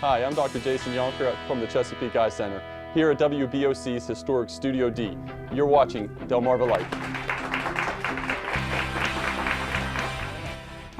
Hi, I'm Dr. Jason Yonker from the Chesapeake Eye Center, here at WBOC's historic Studio D. You're watching Delmarva Life.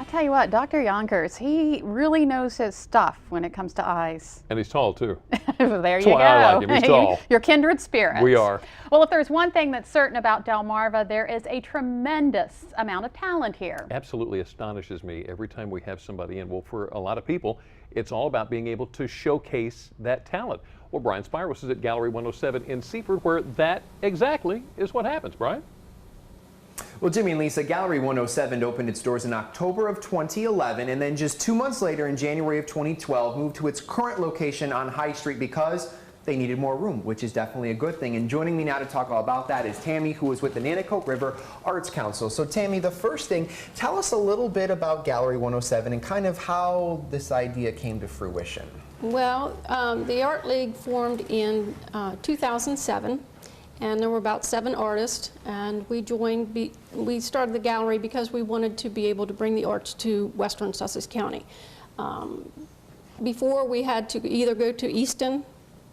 I'll tell you what, Dr. Yonkers, he really knows his stuff when it comes to eyes. And he's tall, too. There you That's why go. I like him. He's tall. You're kindred spirits. We are. Well, if there's one thing that's certain about Delmarva, there is a tremendous amount of talent here. Absolutely astonishes me every time we have somebody in. Well, for a lot of people, it's all about being able to showcase that talent. Well, Brian Spyrus is at Gallery 107 in Seaford, where that exactly is what happens. Brian? Well, Jimmy and Lisa, Gallery 107 opened its doors in October of 2011, and then just 2 months later, in January of 2012, moved to its current location on High Street because they needed more room, which is definitely a good thing. And joining me now to talk all about that is Tammy, who is with the Nanticoke River Arts Council. So Tammy, the first thing, tell us a little bit about Gallery 107 and kind of how this idea came to fruition. Well, the Art League formed in 2007, and there were about 7 artists, and we started the gallery because we wanted to be able to bring the arts to western Sussex County. Before, we had to either go to Easton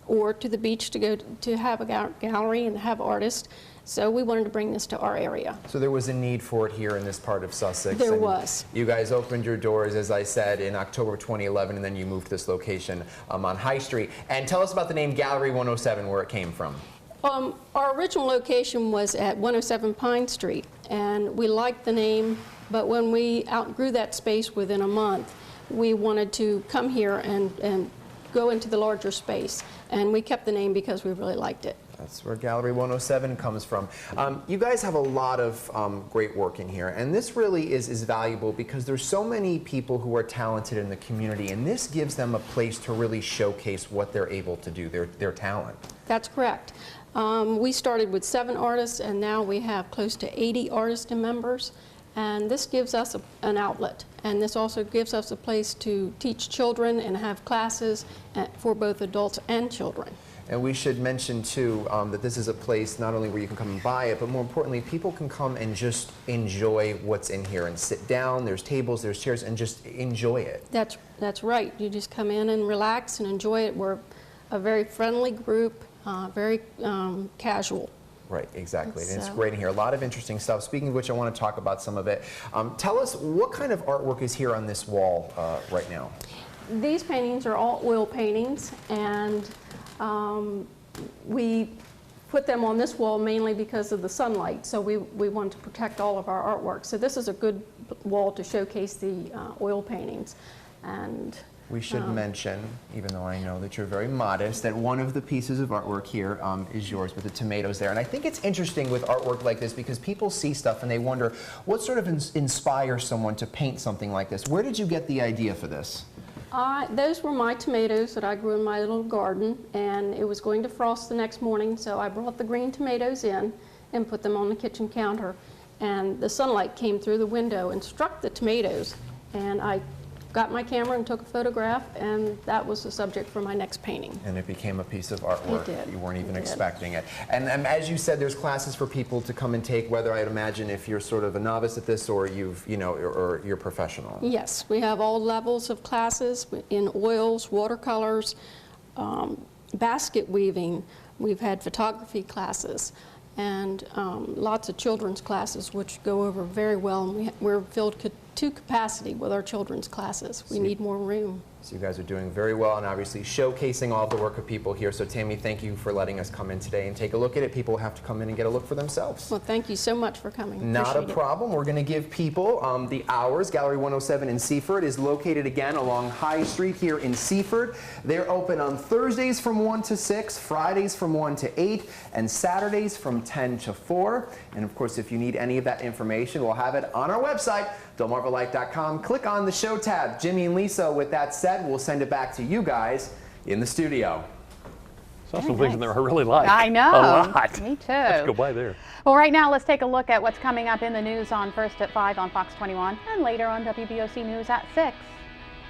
or to the beach to go to have a gallery and have artists. So we wanted to bring this to our area. So there was a need for it here in this part of Sussex. There and was. You guys opened your doors, as I said, in October 2011, and then you moved to this location on High Street. And tell us about the name Gallery 107, where it came from. Our original location was at 107 Pine Street, and we liked the name, but when we outgrew that space within a month, we wanted to come here and go into the larger space, and we kept the name because we really liked it. That's where Gallery 107 comes from. You guys have a lot of great work in here, and this really is valuable because there's so many people who are talented in the community, and this gives them a place to really showcase what they're able to do, their talent. That's correct. We started with 7 artists, and now we have close to 80 artists and members, and this gives us an outlet, and this also gives us a place to teach children and have classes for both adults and children. And we should mention, too, that this is a place not only where you can come and buy it, but more importantly, people can come and just enjoy what's in here and sit down. There's tables, there's chairs, and just enjoy it. That's right. You just come in and relax and enjoy it. We're a very friendly group, very casual. Right, exactly. And it's great in here. A lot of interesting stuff. Speaking of which, I want to talk about some of it. Tell us, what kind of artwork is here on this wall right now? These paintings are all oil paintings, and we put them on this wall mainly because of the sunlight, so we want to protect all of our artwork. So this is a good wall to showcase the oil paintings. And we should mention, even though I know that you're very modest, that one of the pieces of artwork here is yours with the tomatoes there. And I think it's interesting with artwork like this because people see stuff and they wonder what sort of inspires someone to paint something like this. Where did you get the idea for this? Those were my tomatoes that I grew in my little garden, and it was going to frost the next morning, so I brought the green tomatoes in and put them on the kitchen counter, and the sunlight came through the window and struck the tomatoes, and I got my camera and took a photograph, and that was the subject for my next painting. And it became a piece of artwork. It did. You weren't even expecting it. And as you said, there's classes for people to come and take, whether I'd imagine if you're sort of a novice at this or or you're professional. Yes, we have all levels of classes in oils, watercolors, basket weaving. We've had photography classes, and lots of children's classes, which go over very well. And we're filled to capacity with our children's classes. We need more room. So you guys are doing very well and obviously showcasing all the work of people here. So Tammy, thank you for letting us come in today and take a look at it. People have to come in and get a look for themselves. Well, thank you so much for coming. Not a problem. We're going to give people the hours. Gallery 107 in Seaford is located again along High Street here in Seaford. They're open on Thursdays from 1 to 6, Fridays from 1 to 8, and Saturdays from 10 to 4. And of course, if you need any of that information, we'll have it on our website, delmarvalife.com. Click on the show tab. Jimmy and Lisa, with that said, we'll send it back to you guys in the studio. Saw some things in there I really like. I know. A lot. Me too. Let's go by there. Well, right now, let's take a look at what's coming up in the news on First at 5 on Fox 21 and later on WBOC News at 6.